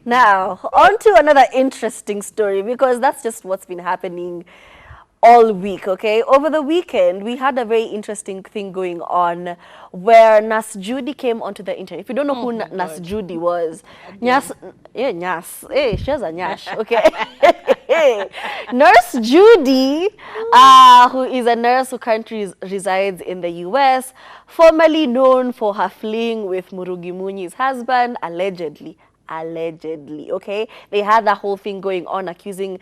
Now, on to another interesting story, because that's just what's been happening all week, okay? Over the weekend, we had a very interesting thing going on where Nas Judy came onto the internet. If you don't know who Nas Judy was, Nyas, yeah, Nyas, hey, she has a Nyash, okay? Nurse Judy, who is a nurse who currently resides in the US, formerly known for her fling with Murugi Munyi's husband, allegedly, okay, they had that whole thing going on, accusing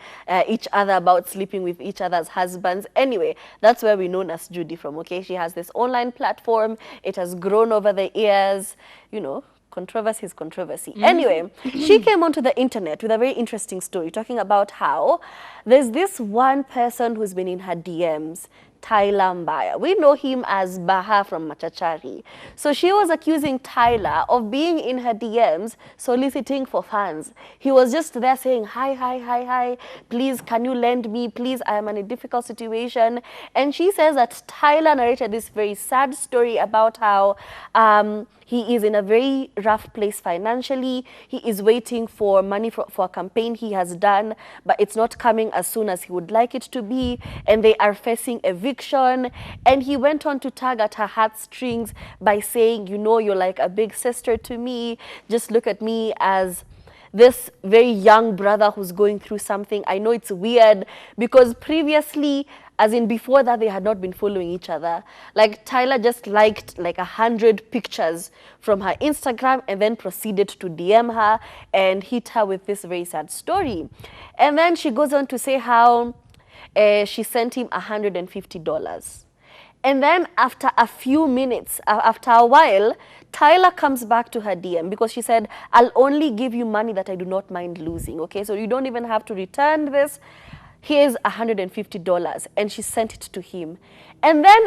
each other about sleeping with each other's husbands. Anyway, that's where we know Nas Judy from, okay? She has this online platform. It has grown over the years, you know. Controversy is controversy. Anyway, she came onto the internet with a very interesting story talking about how there's this one person who's been in her DMs, Tyler Mbaya. We know him as Baha from Machachari. So she was accusing Tyler of being in her DMs soliciting for funds. He was just there saying, hi, please, can you lend me? Please, I am in a difficult situation. And she says that Tyler narrated this very sad story about how he is in a very rough place financially. He is waiting for money for a campaign he has done, but it's not coming as soon as he would like it to be, and they are facing eviction. And he went on to tug at her heartstrings by saying, you know, you're like a big sister to me. Just look at me as this very young brother who's going through something. I know it's weird because previously, as in before that, they had not been following each other. Like Tyler just liked like 100 pictures from her Instagram and then proceeded to DM her and hit her with this very sad story. And then she goes on to say how she sent him $150. And then after a few minutes, after a while, Tyler comes back to her DM because she said, I'll only give you money that I do not mind losing, okay? So you don't even have to return this. Here's $150. And she sent it to him. And then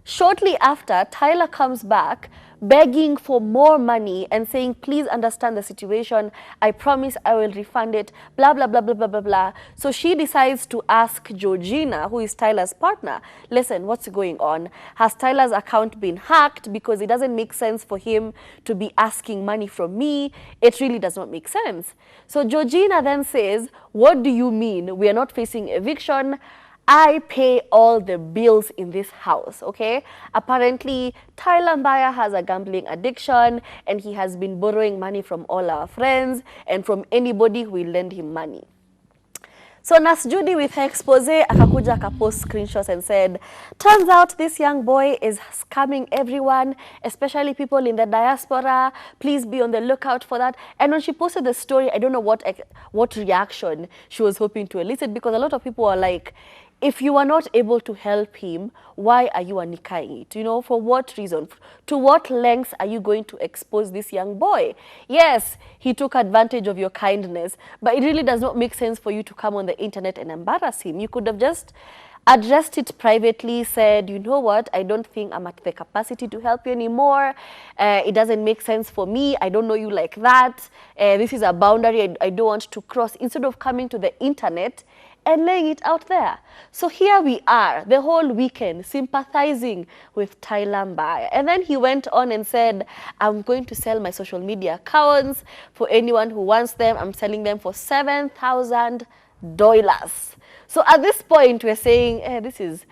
shortly after, Tyler comes back begging for more money and saying, please understand the situation. I promise I will refund it, blah, blah, blah, blah, blah, blah, blah. So she decides to ask Georgina, who is Tyler's partner, listen, what's going on? Has Tyler's account been hacked? Because it doesn't make sense for him to be asking money from me. It really does not make sense. So Georgina then says, what do you mean? We are not facing eviction. I pay all the bills in this house, okay? Apparently, Tyler Mbaya has a gambling addiction and he has been borrowing money from all our friends and from anybody who will lend him money. So Nas Judy, with her expose, akakuja akapost screenshots and said, turns out this young boy is scamming everyone, especially people in the diaspora. Please be on the lookout for that. And when she posted the story, I don't know what reaction she was hoping to elicit, because a lot of people are like, if you are not able to help him, why are you anikaying it? You know, for what reason? To what lengths are you going to expose this young boy? Yes, he took advantage of your kindness, but it really does not make sense for you to come on the internet and embarrass him. You could have just addressed it privately, said, you know what, I don't think I'm at the capacity to help you anymore. It doesn't make sense for me. I don't know you like that. This is a boundary I don't want to cross, instead of coming to the internet and laying it out there. So here we are, the whole weekend, sympathizing with Tyler Mbaya. And then he went on and said, I'm going to sell my social media accounts for anyone who wants them. I'm selling them for $7,000. So at this point, we're saying, this is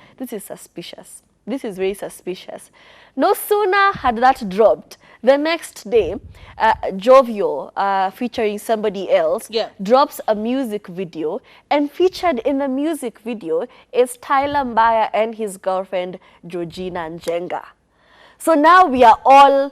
suspicious. This is very suspicious. No sooner had that dropped, the next day, Jovio, featuring somebody else, drops a music video, and featured in the music video is Tyler Mbaya and his girlfriend, Georgina Njenga. So now we are all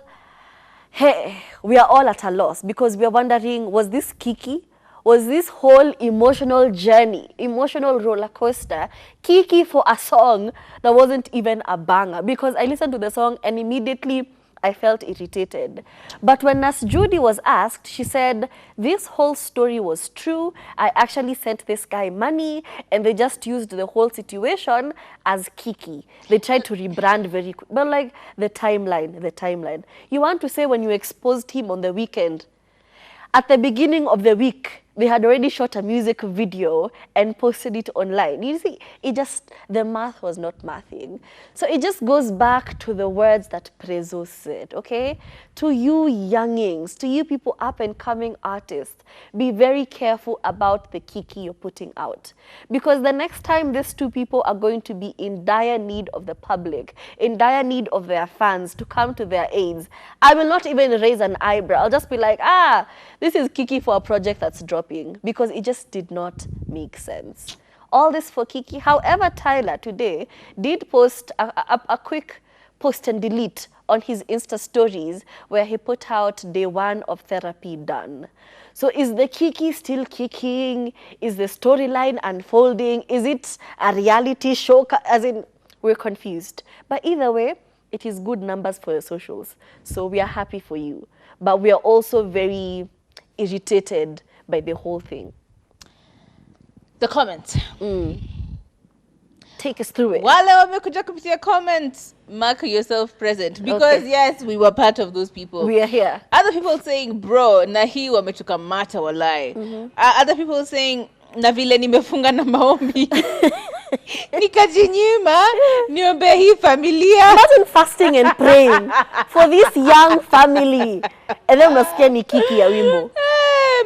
at a loss, because we are wondering, was this Kiki? Was this whole emotional journey, emotional roller coaster, Kiki for a song that wasn't even a banger? Because I listened to the song and immediately I felt irritated. But when Nas Judy was asked, she said, this whole story was true. I actually sent this guy money and they just used the whole situation as Kiki. They tried to rebrand very quick. But like the timeline. You want to say when you exposed him on the weekend, at the beginning of the week, They had already shot a music video and posted it online. You see, the math was not mathing. So it just goes back to the words that Prezo said, okay? To you youngings, to you people up and coming artists, be very careful about the kiki you're putting out. Because the next time these two people are going to be in dire need of the public, in dire need of their fans to come to their aids, I will not even raise an eyebrow. I'll just be like, this is kiki for a project that's dropping, because it just did not make sense. All this for kiki. However, Tyler today did post a quick post and delete on his Insta stories where he put out day 1 of therapy done. So is the kiki still kicking? Is the storyline unfolding? Is it a reality show? As in, we're confused. But either way, it is good numbers for your socials. So we are happy for you. But we are also very irritated by the whole thing. The comments. Take us through it. Wale wamekuja kupitia comments, mark yourself present. Because yes, we were part of those people. We are here. Other people saying, bro, na hii wametukamata walai. Other people saying, na vile nimefunga na maombi. Nikajinyima, niombe hii familia. Imagine fasting and praying for this young family. And then unasikia ni kiki ya wimbo.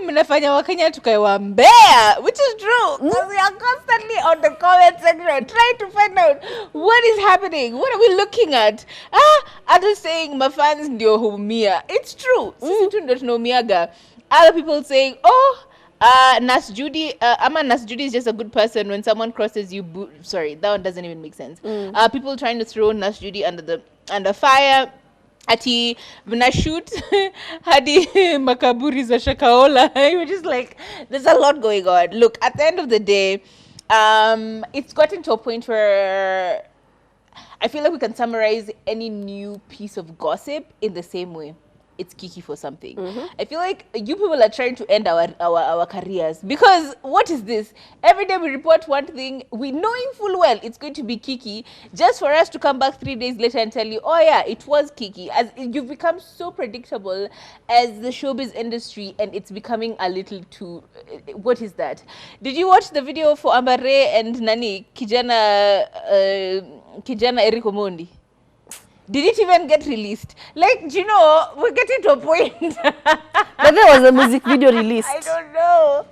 Mnafanya Wakenya tukae wa Mbaya, which is true. Because we are constantly on the comment section trying to find out what is happening. What are we looking at? Others saying my fans ndio humia. It's true. Sisi tu ndio tunaumiaga. Other people saying, Nas Judy, Nas Judy is just a good person. When someone crosses you, sorry, that one doesn't even make sense. People trying to throw Nas Judy under fire. Ati mnashoot hadi makaburi za Shakaola. We're just like, there's a lot going on. Look, at the end of the day, it's gotten to a point where I feel like we can summarize any new piece of gossip in the same way. It's kiki for something. I feel like you people are trying to end our careers, because what is this? Every day we report one thing, we knowing full well it's going to be kiki, just for us to come back 3 days later and tell you, oh yeah, it was kiki. As you've become so predictable as the showbiz industry, and it's becoming a little too, what is that? Did you watch the video for Ambare and Nani Kijana Eric Omondi? Did it even get released? Like, do you know, we're getting to a point. But there was a music video released. I don't know.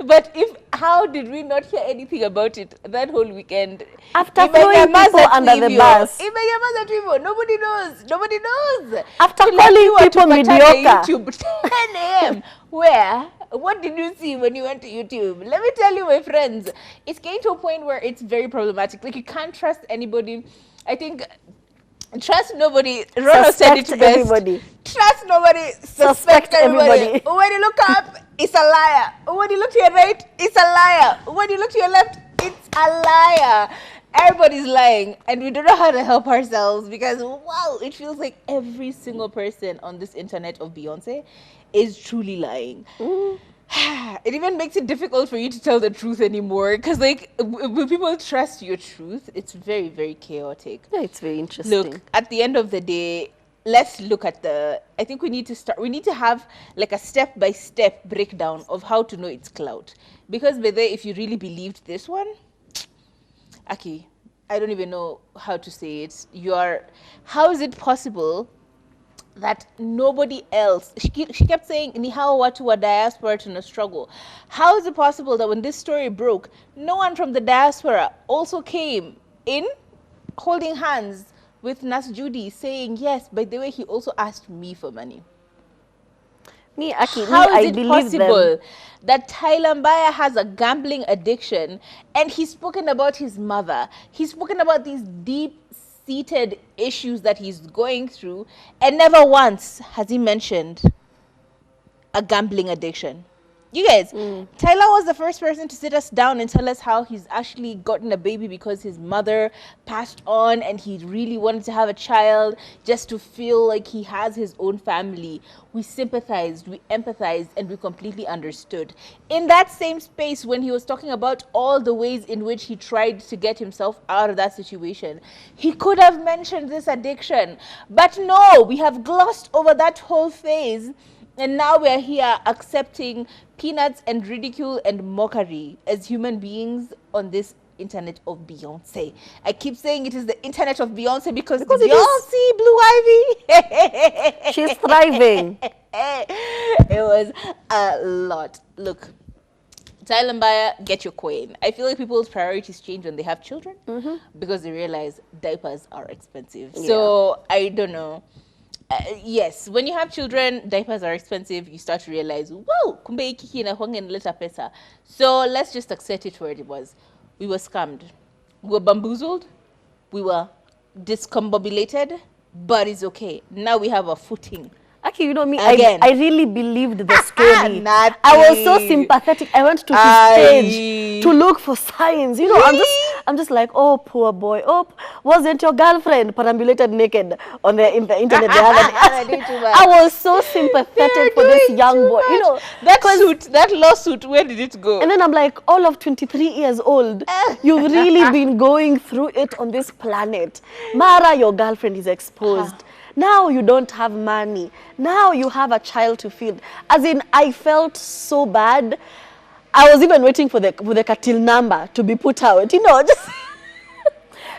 But how did we not hear anything about it that whole weekend? After throwing people under the bus. Nobody knows. Nobody knows. After calling people mediocre. YouTube, 10 a.m. Where? What did you see when you went to YouTube? Let me tell you, my friends, it's getting to a point where it's very problematic. Like, you can't trust anybody. I think... Trust nobody. Ronald said it best. Everybody. Trust nobody. Suspect everybody. When you look up, it's a liar. When you look to your right, it's a liar. When you look to your left, it's a liar. Everybody's lying, and we don't know how to help ourselves, because wow, it feels like every single person on this internet of Beyonce is truly lying. It even makes it difficult for you to tell the truth anymore, because like when people trust your truth, it's very, very chaotic. Yeah, it's very interesting. Look, at the end of the day, let's look at I think we need to have like a step-by-step breakdown of how to know it's clout. Because by the way, if you really believed this one, Aki, I don't even know how to say it. How is it possible that nobody else, she kept saying, ni hao watu wa diaspora tuna struggle. How is it possible that when this story broke, no one from the diaspora also came in holding hands with Nas Judy, saying, yes, by the way, he also asked me for money? How is it possible that Tyler Mbaya has a gambling addiction, and he's spoken about his mother, he's spoken about these deep-seated issues that he's going through, and never once has he mentioned a gambling addiction? You guys, Tyler was the first person to sit us down and tell us how he's actually gotten a baby because his mother passed on, and he really wanted to have a child just to feel like he has his own family. We sympathized, we empathized, and we completely understood. In that same space, when he was talking about all the ways in which he tried to get himself out of that situation, he could have mentioned this addiction. But no, we have glossed over that whole phase. And now we're here accepting peanuts and ridicule and mockery as human beings on this internet of Beyonce. I keep saying it is the internet of Beyonce because Because it y'all is. see Blue Ivy? She's thriving. It was a lot. Look, Tyler Mbaya, get your coin. I feel like people's priorities change when they have children because they realize diapers are expensive. So I don't know. Yes, when you have children, diapers are expensive. You start to realize, whoa, kumbe hiki kinaleta pesa. So let's just accept it for what it was. We were scammed. We were bamboozled. We were discombobulated. But it's okay. Now we have a footing. Actually, you know me, Again. I really believed the story. Nothing. I was so sympathetic. I went to his page to look for signs. You know, I'm just like, oh, poor boy. Oh, wasn't your girlfriend perambulated naked on in the internet the other day? I was so sympathetic for this young boy. You know, that lawsuit, where did it go? and then I'm like, all of 23 years old, you've really been going through it on this planet. Mara, your girlfriend is exposed. Now you don't have money. Now you have a child to feed. As in, I felt so bad. I was even waiting for the Katil number to be put out. You know, just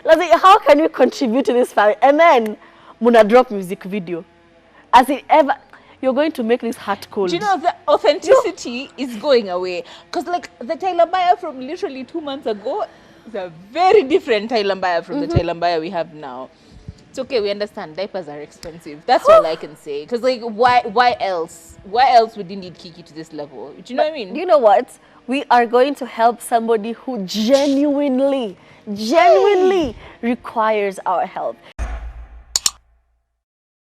like, how can you contribute to this family? And then, Muna drop music video. As in, ever, you're going to make this heart cold. Do you know the authenticity is going away? Because like the Tyler Mbaya from literally 2 months ago is a very different Tyler Mbaya from the Tyler Mbaya we have now. It's okay, we understand. Diapers are expensive. That's all I can say. Because, like, why else? Why else would you need Kiki to this level? Do you know what I mean? You know what? We are going to help somebody who genuinely requires our help.